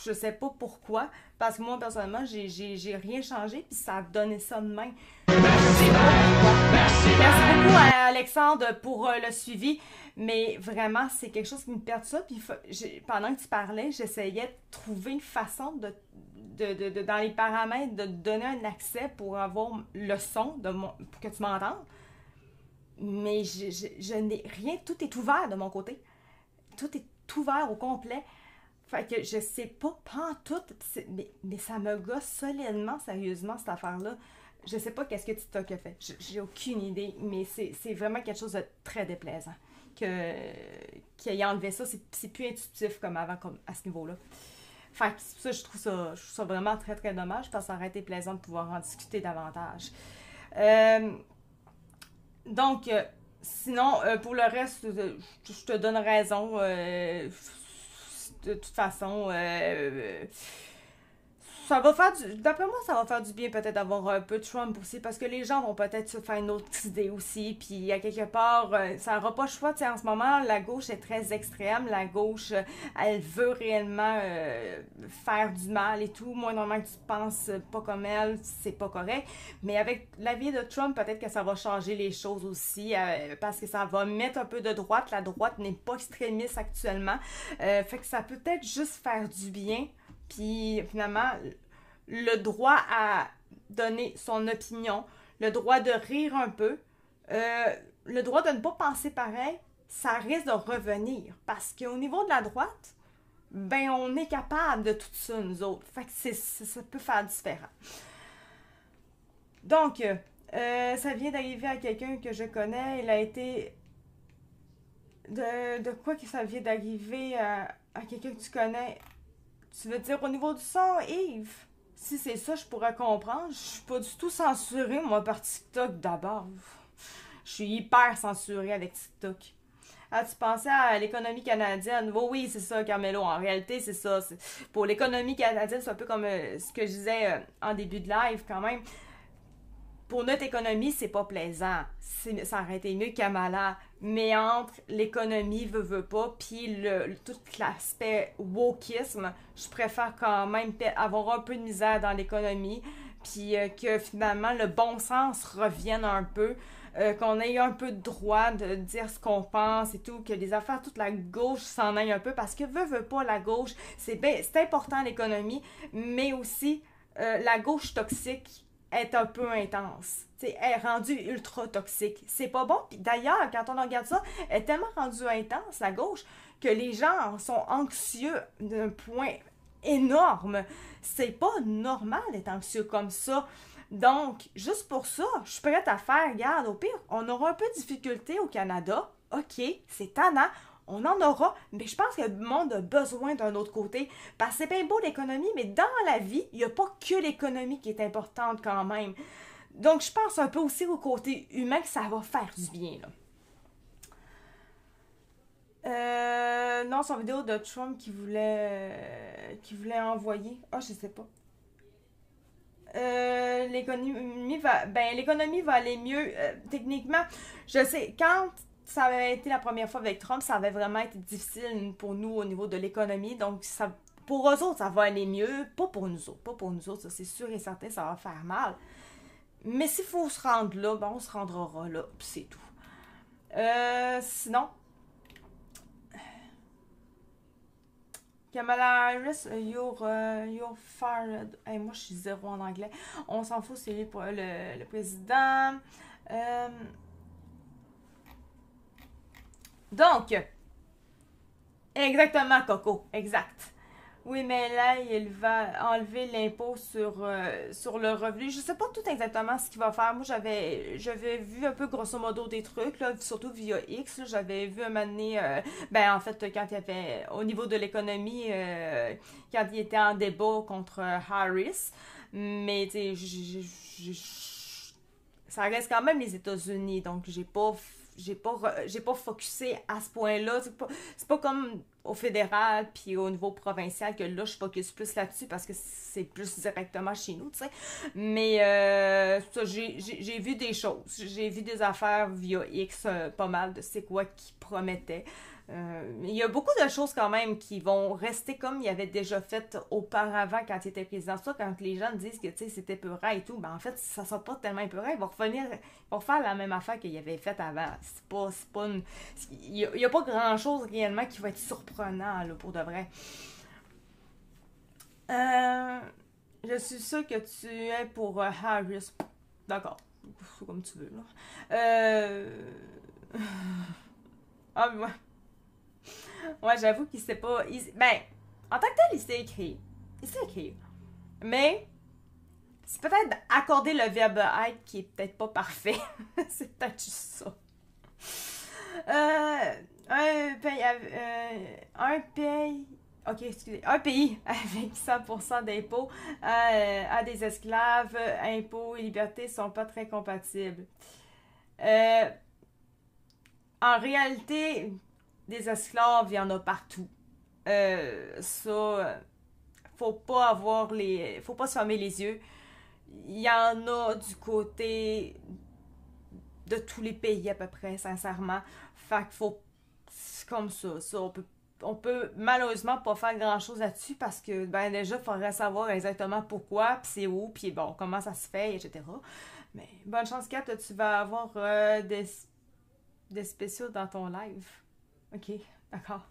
A: Je sais pas pourquoi, parce que moi, personnellement, j'ai rien changé, puis ça a donné ça de même. Merci beaucoup à Alexandre pour le suivi, mais vraiment, c'est quelque chose qui me perturbe. Puis pendant que tu parlais, j'essayais de trouver une façon dans les paramètres, de donner un accès pour avoir le son, pour que tu m'entendes. Mais je n'ai rien, tout est ouvert de mon côté. Tout est ouvert au complet. Fait que je sais pas pantoute, mais ça me gosse solidement, sérieusement, cette affaire-là. Je sais pas qu'est-ce que TikTok a fait. J'ai aucune idée, mais c'est vraiment quelque chose de très déplaisant. Qu'il ait enlevé ça, c'est plus intuitif comme avant, comme à ce niveau-là. Fait que ça, je trouve ça vraiment très très dommage parce que ça aurait été plaisant de pouvoir en discuter davantage. Donc, sinon, pour le reste, je te donne raison. De toute façon, ça va faire d'après moi, ça va faire du bien peut-être d'avoir un peu de Trump aussi, parce que les gens vont peut-être se faire une autre idée aussi, puis à quelque part, ça n'aura pas le choix, tu sais, en ce moment, la gauche est très extrême, la gauche, elle veut réellement faire du mal et tout, moi, normalement, que tu penses pas comme elle, c'est pas correct, mais avec l'avis de Trump, peut-être que ça va changer les choses aussi, parce que ça va mettre un peu de droite, la droite n'est pas extrémiste actuellement, fait que ça peut peut-être juste faire du bien. Puis finalement, le droit à donner son opinion, le droit de rire un peu, le droit de ne pas penser pareil, ça risque de revenir. Parce qu'au niveau de la droite, ben on est capable de tout ça, nous autres. Fait que ça peut faire différent. Donc, ça vient d'arriver à quelqu'un que je connais. Il a été... De quoi que ça vient d'arriver à quelqu'un que tu connais? Tu veux dire au niveau du son, Yves? Si c'est ça, je pourrais comprendre. Je suis pas du tout censurée, moi, par TikTok d'abord. Je suis hyper censurée avec TikTok. Ah, tu pensais à l'économie canadienne? Oh, oui, c'est ça, Carmelo. En réalité, c'est ça. Pour l'économie canadienne, c'est un peu comme ce que je disais en début de live, quand même. pour notre économie, c'est pas plaisant. Ça aurait été mieux Kamala. Mais entre l'économie, veut pas, puis tout l'aspect wokisme, je préfère quand même avoir un peu de misère dans l'économie, puis que finalement le bon sens revienne un peu, qu'on ait un peu de droit de dire ce qu'on pense et tout, que les affaires, toute la gauche s'en aille un peu, parce que veut pas la gauche, c'est important l'économie, mais aussi la gauche toxique est un peu intense. T'sais, elle est rendue ultra toxique. C'est pas bon. Puis d'ailleurs, quand on regarde ça, elle est tellement rendue intense, la gauche, que les gens sont anxieux d'un point énorme. C'est pas normal d'être anxieux comme ça. Donc, juste pour ça, je suis prête à faire, regarde, au pire, on aura un peu de difficulté au Canada. OK, c'est tannant. On en aura, mais je pense que le monde a besoin d'un autre côté. Parce que c'est bien beau l'économie, mais dans la vie, il n'y a pas que l'économie qui est importante quand même. Donc, je pense un peu aussi au côté humain que ça va faire du bien, là. Non, son vidéo de Trump qui voulait envoyer. Ah, je sais pas. L'économie va aller mieux. Techniquement, je sais, quand ça avait été la première fois avec Trump, ça avait vraiment été difficile pour nous au niveau de l'économie. Donc, pour eux autres, ça va aller mieux. Pas pour nous autres. Pas pour nous autres, ça c'est sûr et certain, ça va faire mal. Mais s'il faut se rendre là, ben on se rendra là, puis c'est tout. Sinon, Kamala Harris, you're fired. Hey, moi, je suis zéro en anglais. On s'en fout, c'est lui pour le président. Donc, exactement, Coco, exact. Oui, mais là, il va enlever l'impôt sur le revenu. Je sais pas tout exactement ce qu'il va faire. Moi, j'avais vu un peu grosso modo des trucs, là, surtout via X. J'avais vu un moment donné, en fait, quand il y avait, au niveau de l'économie, quand il était en débat contre Harris. Mais, tu sais, ça reste quand même les États-Unis, donc j'ai pas focusé à ce point-là. C'est pas comme au fédéral puis au niveau provincial que là, je focus plus là-dessus parce que c'est plus directement chez nous, tu sais. Mais ça, j'ai vu des choses. J'ai vu des affaires via X, pas mal de c'est quoi qui promettait. Il y a beaucoup de choses quand même qui vont rester comme il avait déjà fait auparavant quand il était président. Ça, quand les gens disent que c'était peurant et tout, ben en fait, ça sera pas tellement peurant. Ils vont faire la même affaire qu'il avait fait avant. C'est pas il y a pas grand chose réellement qui va être surprenant là, pour de vrai. Je suis sûre que tu es pour Harris. D'accord. C'est comme tu veux là. Ah, mais ouais. Ouais, j'avoue qu'il sait pas. Ben, en tant que tel, il sait écrire. Il sait écrire. Mais, c'est peut-être accorder le verbe être qui est peut-être pas parfait. C'est peut-être juste ça. Un pays. Ok, excusez. Un pays avec 100% d'impôts à des esclaves, impôts et libertés sont pas très compatibles. En réalité, des esclaves, il y en a partout. Faut pas faut pas se fermer les yeux. Il y en a du côté de tous les pays à peu près, sincèrement. Fait qu'il faut, c'est comme ça, on peut malheureusement pas faire grand chose là-dessus parce que, ben, déjà, il faudrait savoir exactement pourquoi, puis c'est où, puis bon, comment ça se fait, etc. Mais bonne chance, Kat, tu vas avoir des spéciaux dans ton live. Ok, d'accord.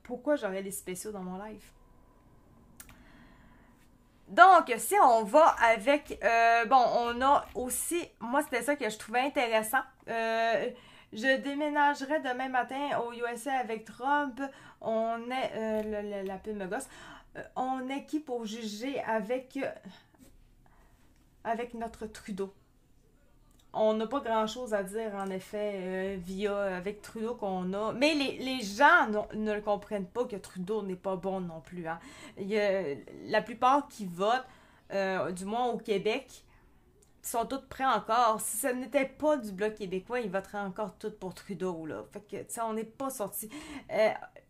A: Pourquoi j'aurais des spéciaux dans mon live? Donc, si on va avec... on a aussi... Moi, c'était ça que je trouvais intéressant. Je déménagerai demain matin au USA avec Trump. On est... la pub me gosse. On est qui pour juger avec notre Trudeau? On n'a pas grand-chose à dire, en effet, avec Trudeau qu'on a. Mais les gens ne le comprennent pas que Trudeau n'est pas bon non plus. Hein. La plupart qui votent, du moins au Québec, sont tous prêts encore. Si ce n'était pas du Bloc québécois, ils voteraient encore tous pour Trudeau, là. Fait que, tu sais, on n'est pas sortis.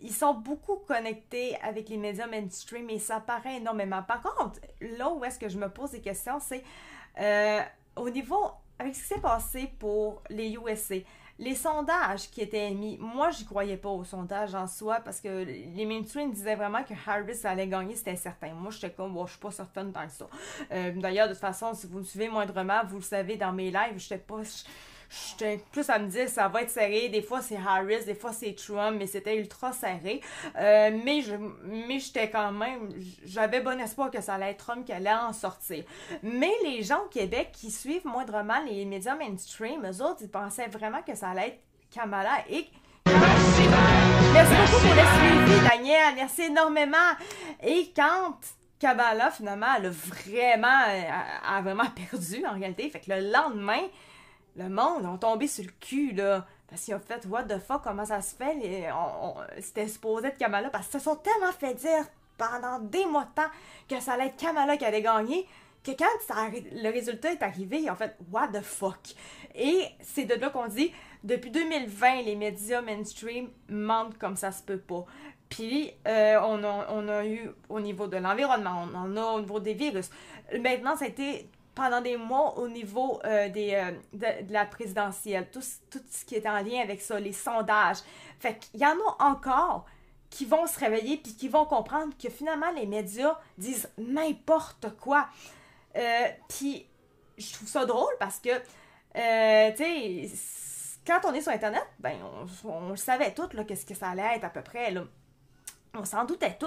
A: Ils sont beaucoup connectés avec les médias mainstream et ça paraît énormément. Par contre, là où est-ce que je me pose des questions, c'est au niveau, avec ce qui s'est passé pour les USA, les sondages qui étaient émis, moi, j'y croyais pas aux sondages en soi parce que les mainstream disaient vraiment que Harris allait gagner, c'était certain. Moi, j'étais comme, bon, je suis pas certaine tant que ça. D'ailleurs, de toute façon, si vous me suivez moindrement, vous le savez, dans mes lives, j'étais plus à me dire ça va être serré, des fois c'est Harris, des fois c'est Trump, mais c'était ultra serré. Mais j'étais quand même, j'avais bon espoir que ça allait être Trump qui allait en sortir. Mais les gens au Québec qui suivent moindrement les médias mainstream, eux autres, ils pensaient vraiment que ça allait être Kamala et... Merci beaucoup pour le suivi, Daniel, merci énormément. Et quand Kamala, finalement, elle a vraiment perdu en réalité, fait que le lendemain, le monde ont tombé sur le cul, là. Parce qu'ils ont fait, what the fuck, comment ça se fait? C'était supposé être Kamala. Parce qu'ils se sont tellement fait dire pendant des mois de temps que ça allait être Kamala qui allait gagner, que quand le résultat est arrivé, ils ont fait, what the fuck? Et c'est de là qu'on dit, depuis 2020, les médias mainstream mentent comme ça se peut pas. Puis, on a eu au niveau de l'environnement, on en a au niveau des virus. Maintenant, ça a été pendant des mois au niveau de la présidentielle, tout ce qui est en lien avec ça, les sondages. Fait qu'il y en a encore qui vont se réveiller puis qui vont comprendre que finalement les médias disent n'importe quoi. Puis je trouve ça drôle parce que, tu sais, quand on est sur Internet, ben on le savait tout, là, qu'est-ce que ça allait être à peu près, là. On s'en doutait tout.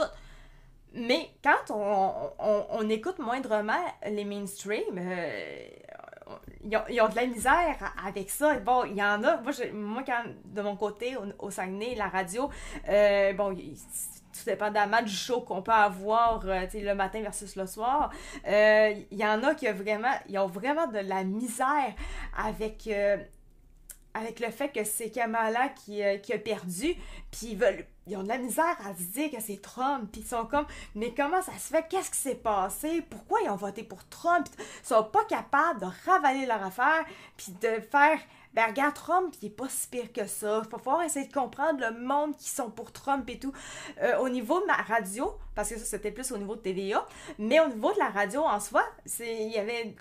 A: Mais quand on écoute moindrement les mainstream, ils ont de la misère avec ça. Bon, il y en a. Moi quand de mon côté, au Saguenay, la radio, bon, tout dépendamment du show qu'on peut avoir le matin versus le soir, il y en a ils ont vraiment de la misère avec le fait que c'est Kamala qui a perdu, puis ils ont de la misère à se dire que c'est Trump, puis ils sont comme, mais comment ça se fait? Qu'est-ce qui s'est passé? Pourquoi ils ont voté pour Trump? Ils sont pas capables de ravaler leur affaire, puis de faire, ben regarde, Trump, il est pas si pire que ça. Il va falloir essayer de comprendre le monde qui sont pour Trump et tout. Au niveau de ma radio, parce que ça c'était plus au niveau de TVA, mais au niveau de la radio en soi, il y avait...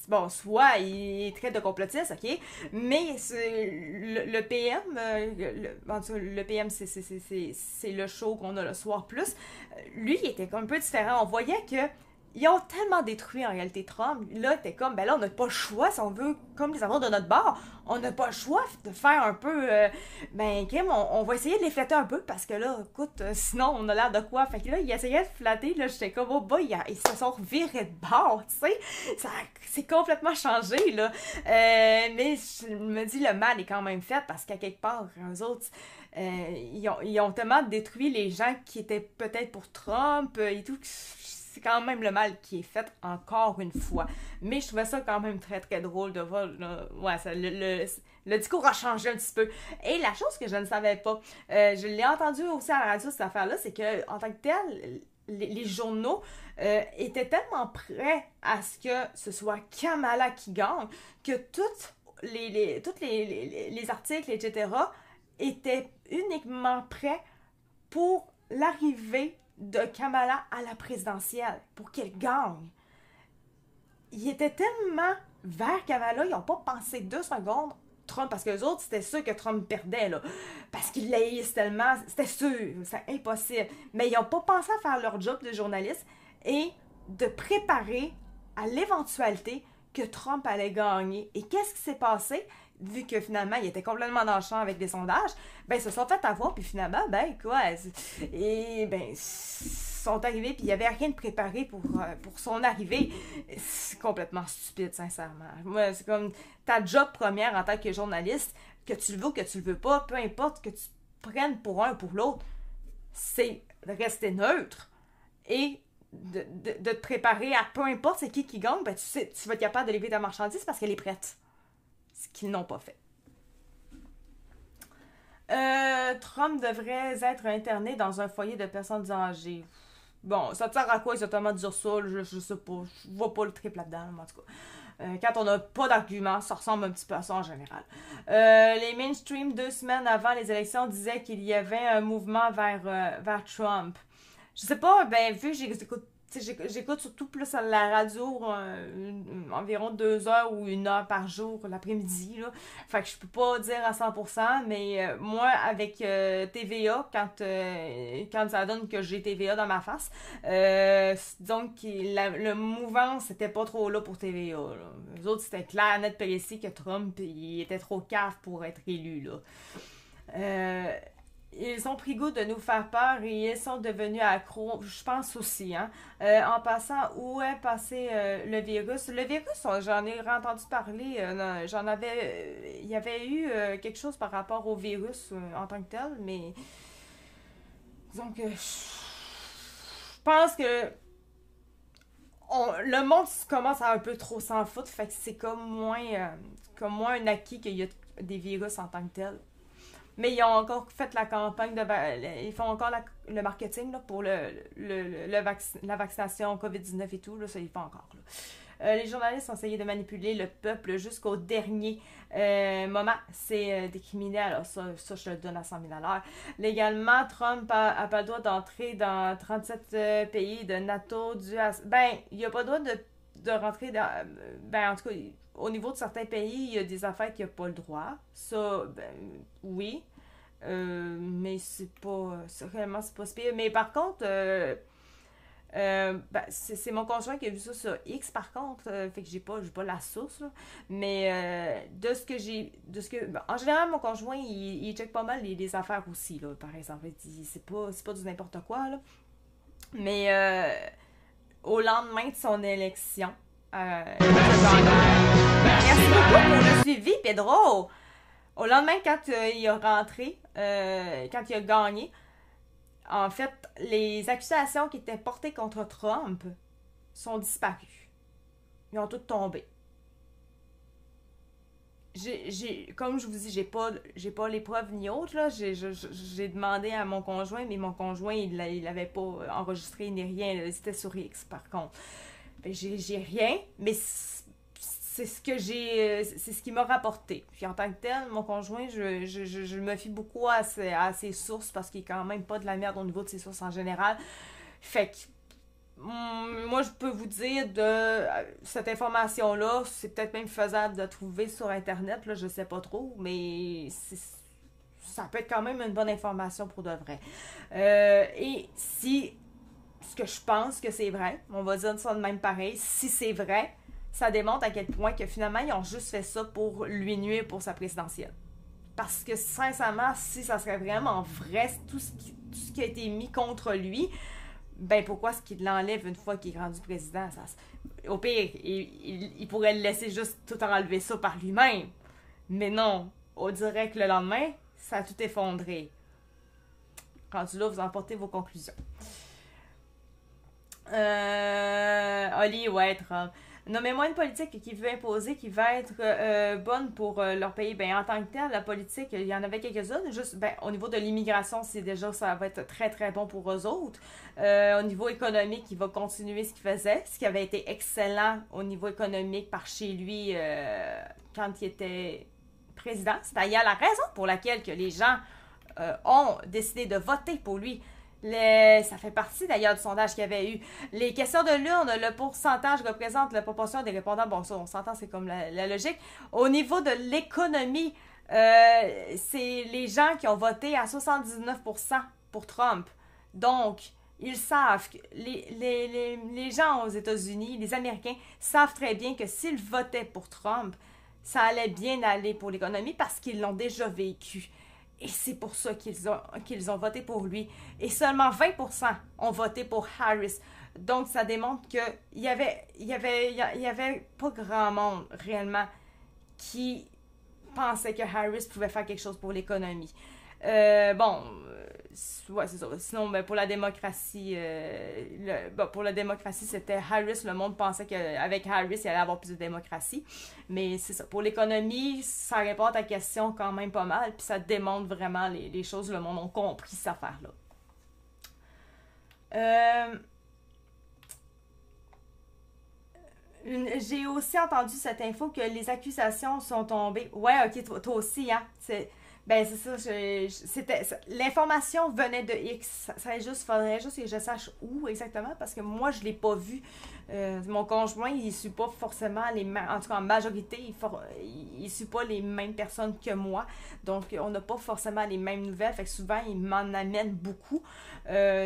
A: Bon, soit il est très de complotiste, ok, mais le PM, le PM, c'est le show qu'on a le soir plus. Lui, il était un peu différent. On voyait que ils ont tellement détruit en réalité Trump. Là, t'es comme, ben là, on n'a pas le choix, si on veut, comme les avoir de notre bord, on n'a pas le choix de faire un peu, ben, Kim, on va essayer de les flatter un peu, parce que là, écoute, sinon, on a l'air de quoi? Fait que là, ils essayaient de flatter, là, j'étais comme, oh boy, ils se sont revirés de bord, tu sais, c'est complètement changé, là. Mais je me dis, le mal est quand même fait, parce qu'à quelque part, eux autres, ils ont tellement détruit les gens qui étaient peut-être pour Trump et tout, c'est quand même le mal qui est fait encore une fois. Mais je trouvais ça quand même très très drôle de voir, ouais, le discours a changé un petit peu. Et la chose que je ne savais pas, je l'ai entendu aussi à la radio cette affaire-là, c'est que en tant que tel, les journaux étaient tellement prêts à ce que ce soit Kamala qui gagne, que tous les articles, etc., étaient uniquement prêts pour l'arrivée de Kamala à la présidentielle, pour qu'elle gagne. Ils étaient tellement vers Kamala, ils n'ont pas pensé 2 secondes Trump, parce que les autres, c'était sûr que Trump perdait, là, parce qu'ils l'haïssent tellement, c'était sûr, c'est impossible. Mais ils n'ont pas pensé à faire leur job de journaliste et de préparer à l'éventualité que Trump allait gagner. Et qu'est-ce qui s'est passé? Vu que finalement, il était complètement dans le champ avec des sondages, ben, ils se sont fait avoir, puis finalement, ben, quoi, et ben, sont arrivés, puis il n'y avait rien de préparé pour son arrivée. C'est complètement stupide, sincèrement. Moi, c'est comme ta job première en tant que journaliste, que tu le veux ou que tu le veux pas, peu importe que tu prennes pour un ou pour l'autre, c'est de rester neutre et de te préparer à peu importe c'est qui gagne, ben, tu vas être capable de livrer ta marchandise parce qu'elle est prête. Ce qu'ils n'ont pas fait. Trump devrait être interné dans un foyer de personnes âgées. Bon, ça te sert à quoi exactement de dire ça? Je sais pas. Je vois pas le trip là-dedans, en tout cas. Quand on n'a pas d'argument, ça ressemble un petit peu à ça en général. Les mainstream, 2 semaines avant les élections, disaient qu'il y avait un mouvement vers Trump. Je sais pas, ben vu que j'écoute surtout plus à la radio environ 2 heures ou 1 heure par jour l'après-midi, là. Fait que je peux pas dire à 100%, mais moi, avec TVA, quand ça donne que j'ai TVA dans ma face, donc le mouvement, c'était pas trop là pour TVA, là. Les autres, c'était clair, net, précis que Trump, il était trop cave pour être élu, là. Ils ont pris goût de nous faire peur et ils sont devenus accros, je pense aussi, hein. En passant, où est passé le virus? Le virus, j'en ai entendu parler, il y avait eu quelque chose par rapport au virus en tant que tel, mais disons que je pense que le monde commence à un peu trop s'en foutre, fait que c'est comme moins un acquis qu'il y a des virus en tant que tel. Mais ils ont encore fait la campagne ils font encore le marketing là, pour la vaccination COVID-19 et tout, là, ça ils font encore. Là. Les journalistes ont essayé de manipuler le peuple jusqu'au dernier moment. C'est des criminels, alors ça, je le donne à 100 000 $. Légalement, Trump a pas le droit d'entrer dans 37 pays de NATO il n'a pas le droit de rentrer dans... en tout cas... Au niveau de certains pays, il y a des affaires qu'il n'a pas le droit. Ça, oui. Mais c'est réellement, c'est pas si pire. Mais par contre, c'est mon conjoint qui a vu ça sur X, par contre. Fait que j'ai pas la source, là. Mais en général, mon conjoint, il check pas mal les affaires aussi, là, par exemple. C'est pas du n'importe quoi, là. Mais au lendemain de son élection, merci beaucoup pour le suivi, Pedro! Au lendemain, quand il a rentré, quand il a gagné, en fait, les accusations qui étaient portées contre Trump sont disparues. Ils ont toutes tombé. Comme je vous dis, j'ai pas les preuves ni autres, là. J'ai demandé à mon conjoint, mais mon conjoint, il l'avait pas enregistré ni rien. C'était sur X, par contre. J'ai rien, mais c'est ce qu'il m'a rapporté. Puis en tant que tel, mon conjoint, je me fie beaucoup à ses sources parce qu'il est quand même pas de la merde au niveau de ses sources en général. Fait que moi, je peux vous dire de cette information-là, c'est peut-être même faisable de trouver sur Internet, là, je sais pas trop, mais ça peut être quand même une bonne information pour de vrai. Et si ce que je pense que c'est vrai, on va dire ça de même pareil, si c'est vrai, ça démontre à quel point que finalement ils ont juste fait ça pour lui nuire pour sa présidentielle. Parce que sincèrement, si ça serait vraiment vrai, tout ce qui a été mis contre lui, ben pourquoi est-ce qu'il l'enlève une fois qu'il est rendu président? Au pire, il pourrait le laisser juste tout enlever ça par lui-même. Mais non, on dirait que le lendemain, ça a tout effondré. Rendu là, vous emportez vos conclusions. Oli, ouais, Trump. Nommez-moi une politique qui veut imposer, qui va être bonne pour leur pays. Ben, en tant que tel, la politique, il y en avait quelques-unes. Juste, au niveau de l'immigration, c'est déjà, ça va être très, très bon pour eux autres. Au niveau économique, il va continuer ce qu'il faisait. Ce qui avait été excellent au niveau économique par chez lui quand il était président. C'est d'ailleurs la raison pour laquelle que les gens ont décidé de voter pour lui. Ça fait partie d'ailleurs du sondage qu'il y avait eu. Les questions de l'urne, le pourcentage représente la proportion des répondants. Bon, ça, on s'entend, c'est comme la logique. Au niveau de l'économie, c'est les gens qui ont voté à 79% pour Trump. Donc, ils savent que les gens aux États-Unis, les Américains, savent très bien que s'ils votaient pour Trump, ça allait bien aller pour l'économie parce qu'ils l'ont déjà vécu. Et c'est pour ça qu'ils ont voté pour lui. Et seulement 20% ont voté pour Harris. Donc, ça démontre qu'il y avait pas grand monde, réellement, qui pensait que Harris pouvait faire quelque chose pour l'économie. Ouais, c'est ça. Sinon, pour la démocratie, c'était Harris. Le monde pensait qu'avec Harris, il allait avoir plus de démocratie. Mais c'est ça. Pour l'économie, ça répond à ta question quand même pas mal. Puis ça démontre vraiment les choses. Le monde a compris cette affaire-là. J'ai aussi entendu cette info que les accusations sont tombées. Ouais, ok, toi aussi, hein. Ben, c'est ça. L'information venait de X. Faudrait juste que je sache où exactement, parce que moi, je l'ai pas vu. Mon conjoint, il suit pas forcément les mêmes. En tout cas, en majorité, il suit pas les mêmes personnes que moi. Donc, on n'a pas forcément les mêmes nouvelles. Fait que souvent, il m'en amène beaucoup. Là,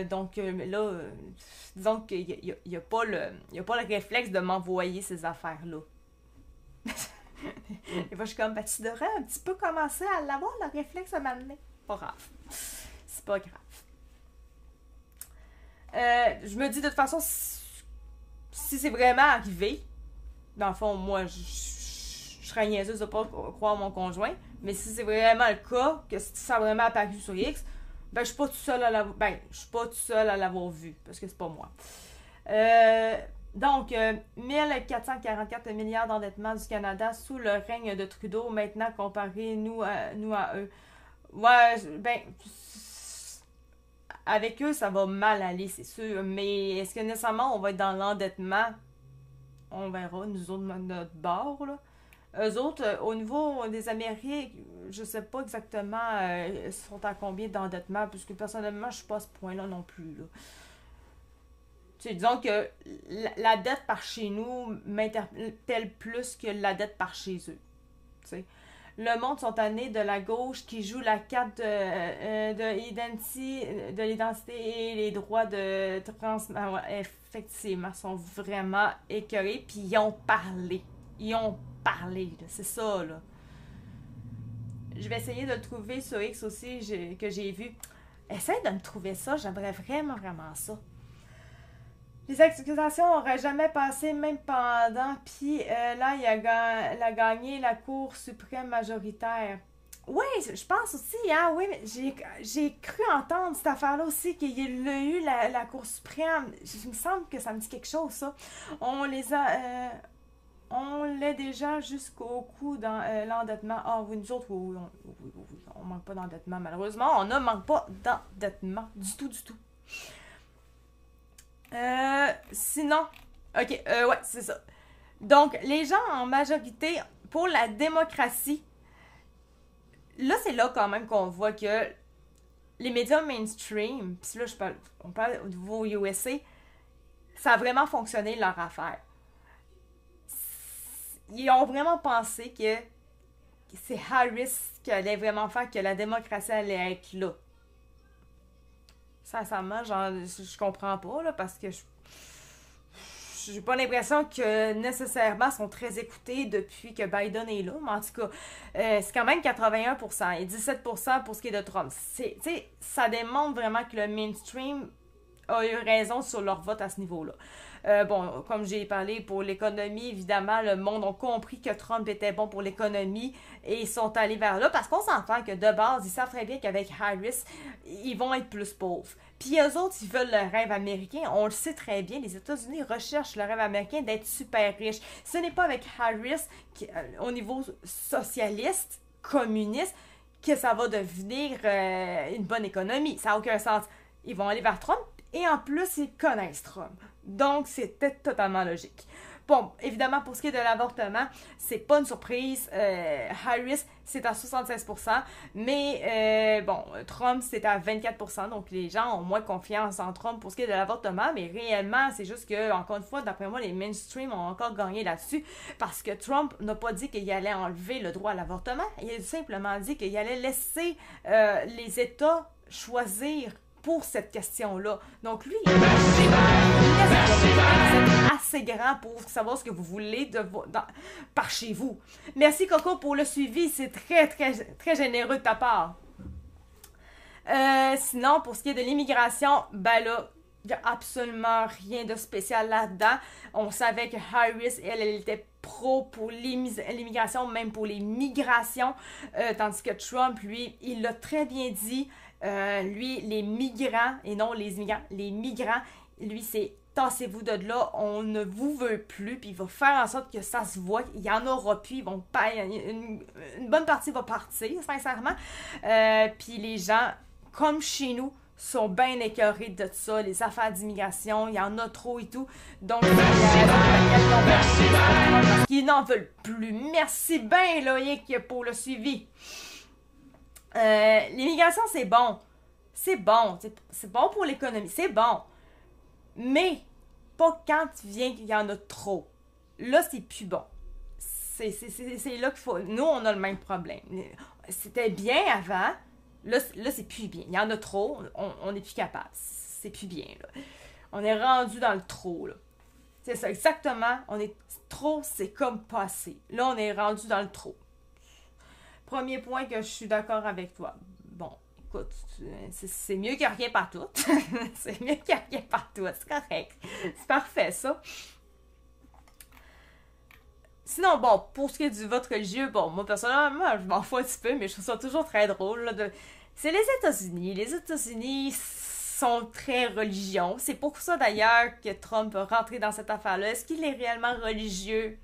A: disons qu'il n'y a pas le réflexe de m'envoyer ces affaires-là. Et moi, je suis comme, ben, tu devrais un petit peu commencer à l'avoir, le réflexe à m'amener. Pas grave. C'est pas grave. Je me dis, de toute façon, si c'est vraiment arrivé, dans le fond, moi, je serais niaiseuse de pas croire mon conjoint, mais si c'est vraiment le cas, que ça a vraiment apparu sur X, ben, je suis pas tout seul à l'avoir... Ben, je suis pas tout seul à l'avoir vu, parce que c'est pas moi. Donc, 1444 milliards d'endettement du Canada sous le règne de Trudeau. Maintenant, comparé nous à eux. Ouais, ben, avec eux, ça va mal aller, c'est sûr. Mais est-ce que nécessairement on va être dans l'endettement? On verra, nous autres, de notre bord, là. Eux autres, au niveau des Amériques, je sais pas exactement sont à combien d'endettement, puisque personnellement, je suis pas à ce point-là non plus, là. Tu sais, disons que la dette par chez nous m'interpelle plus que la dette par chez eux. Tu sais. Le monde sont tannés de la gauche qui joue la carte de l'identité et les droits de trans. Effectivement, sont vraiment écœurés. Puis ils ont parlé. C'est ça, là. Je vais essayer de le trouver sur X aussi, que j'ai vu. Essaye de me trouver ça. J'aimerais vraiment, vraiment ça. Les accusations n'auraient jamais passé, même pendant. Puis là, il a gagné la Cour suprême majoritaire. Oui, je pense aussi, hein, oui, mais j'ai cru entendre cette affaire-là aussi, qu'il a eu la Cour suprême. Il me semble que ça me dit quelque chose, ça. On l'est déjà jusqu'au coup dans l'endettement. Ah oui, nous autres, oui, on manque pas d'endettement, malheureusement. On ne manque pas d'endettement, du tout. Sinon, ok, ouais, c'est ça. Donc, les gens en majorité, pour la démocratie, là, c'est là quand même qu'on voit que les médias mainstream, puis là, on parle au niveau USA, ça a vraiment fonctionné leur affaire. Ils ont vraiment pensé que c'est Harris qui allait vraiment faire que la démocratie allait être là. Sincèrement, genre, je comprends pas, là, parce que j'ai pas l'impression que nécessairement sont très écoutés depuis que Biden est là, mais en tout cas, c'est quand même 81% et 17% pour ce qui est de Trump. Ça démontre vraiment que le mainstream a eu raison sur leur vote à ce niveau-là. Bon, comme j'ai parlé pour l'économie, évidemment, le monde a compris que Trump était bon pour l'économie et ils sont allés vers là parce qu'on s'entend que de base, ils savent très bien qu'avec Harris, ils vont être plus pauvres. Puis eux autres, ils veulent le rêve américain. On le sait très bien, les États-Unis recherchent le rêve américain d'être super riches. Ce n'est pas avec Harris, au niveau socialiste, communiste, que ça va devenir une bonne économie. Ça n'a aucun sens. Ils vont aller vers Trump et en plus, ils connaissent Trump. Donc, c'était totalement logique. Bon, évidemment, pour ce qui est de l'avortement, c'est pas une surprise. Harris, c'est à 76%, mais bon, Trump, c'est à 24%. Donc, les gens ont moins confiance en Trump pour ce qui est de l'avortement, mais réellement, c'est juste que, encore une fois, d'après moi, les mainstream ont encore gagné là-dessus parce que Trump n'a pas dit qu'il allait enlever le droit à l'avortement. Il a simplement dit qu'il allait laisser les États choisir pour cette question-là. Donc, lui, il est assez grand pour savoir ce que vous voulez par chez vous. Merci, Coco, pour le suivi. C'est très, très, très généreux de ta part. Sinon, pour ce qui est de l'immigration, ben là, il n'y a absolument rien de spécial là-dedans. On savait que Harris, elle était pro pour l'immigration, même pour les migrations, tandis que Trump, lui, il l'a très bien dit. Lui, les migrants, et non les immigrants, les migrants, lui, c'est tassez-vous de là, on ne vous veut plus, puis il va faire en sorte que ça se voit, il y en aura plus, ils vont pas, une bonne partie va partir, sincèrement, puis les gens, comme chez nous, sont bien écœurés de ça, les affaires d'immigration, il y en a trop et tout. Donc, parce qu'ils n'en veulent plus. Merci bien, Loïc, pour le suivi. L'immigration, c'est bon. C'est bon. C'est bon pour l'économie. C'est bon. Mais pas quand il vient qu'il y en a trop. Là, c'est plus bon. C'est là qu'il faut... Nous, on a le même problème. C'était bien avant. Là c'est plus bien. Il y en a trop. On n'est plus capable. C'est plus bien, là. On est rendu dans le trop, là. C'est ça, exactement. On est trop, c'est comme passé. Là, on est rendu dans le trop. Premier point que je suis d'accord avec toi. Bon, écoute, c'est mieux que rien partout. C'est mieux que rien partout. C'est correct. C'est parfait, ça. Sinon, bon, pour ce qui est du vote religieux, bon, moi, personnellement, je m'en fous un petit peu, mais je trouve ça toujours très drôle, là, C'est les États-Unis. Les États-Unis sont très religieux. C'est pour ça, d'ailleurs, que Trump a rentré dans cette affaire-là. Est-ce qu'il est réellement religieux?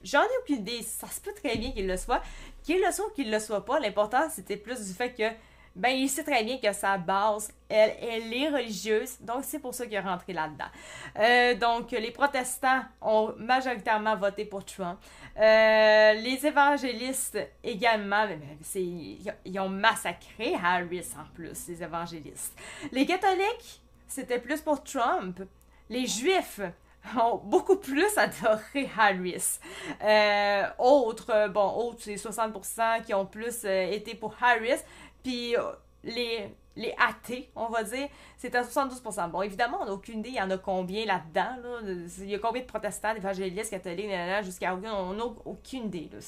A: J'en ai aucune idée. Ça se peut très bien qu'il le soit. Qu'il le soit ou qu'il le soit pas, l'important, c'était plus du fait que, ben, il sait très bien que sa base, elle est religieuse, donc c'est pour ça qu'il est rentré là-dedans. Donc, les protestants ont majoritairement voté pour Trump. Les évangélistes également, ils ont massacré Harris en plus, les évangélistes. Les catholiques, c'était plus pour Trump. Les juifs ont beaucoup plus adoré Harris. Autres, c'est 60% qui ont plus été pour Harris. Puis les athées, on va dire, c'est à 72%. Bon, évidemment, on n'a aucune idée, il y en a combien là-dedans. Là. Il y a combien de protestants, d'évangélistes, catholiques, jusqu'à aucun, on n'a aucune idée. Là.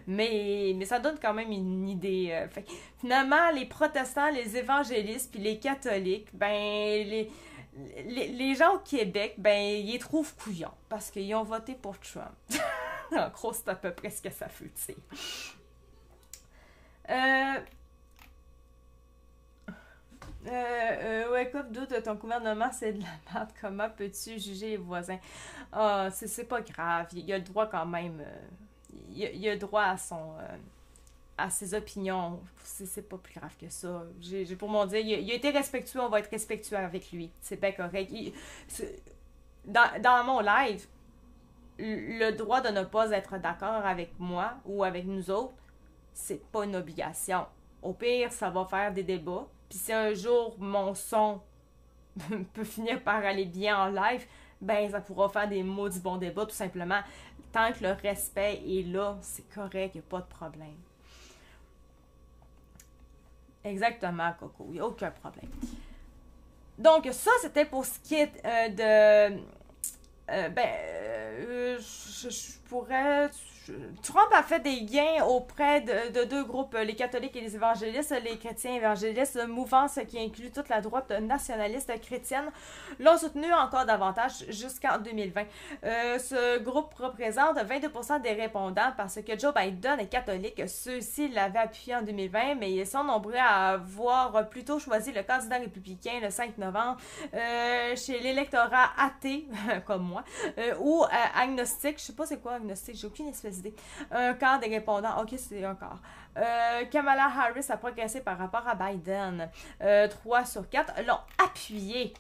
A: Mais ça donne quand même une idée. Fait, finalement, les protestants, les évangélistes, puis les catholiques, ben, les gens au Québec, ben, ils les trouvent couillons parce qu'ils ont voté pour Trump. En gros, c'est à peu près ce que ça fait, tu sais. Wake up, doute, ton gouvernement, c'est de la merde. Comment peux-tu juger les voisins? Ah, c'est pas grave. Il a le droit quand même. Il a le droit à ses opinions. C'est pas plus grave que ça. J'ai pour mon dire, il a été respectueux, on va être respectueux avec lui. C'est bien correct. Dans mon live, le droit de ne pas être d'accord avec moi ou avec nous autres, c'est pas une obligation. Au pire, ça va faire des débats. Puis si un jour mon son peut finir par aller bien en live, ben ça pourra faire des maudits bons débats tout simplement. Tant que le respect est là, c'est correct, il n'y a pas de problème. Exactement, Coco, il n'y a aucun problème. Donc ça, c'était pour ce qui est je pourrais... Trump a fait des gains auprès de deux groupes, les catholiques et les évangélistes. Les chrétiens évangélistes, mouvance qui inclut toute la droite nationaliste chrétienne, l'ont soutenu encore davantage jusqu'en 2020. Ce groupe représente 22% des répondants parce que Joe Biden est catholique. Ceux-ci l'avaient appuyé en 2020, mais ils sont nombreux à avoir plutôt choisi le candidat républicain le 5 novembre chez l'électorat athée, comme moi, ou agnostique. Je sais pas c'est quoi agnostique, j'ai aucune espèce d'idée. Un quart des répondants, ok, c'est un quart. Kamala Harris a progressé par rapport à Biden. 3 sur 4 l'ont appuyé.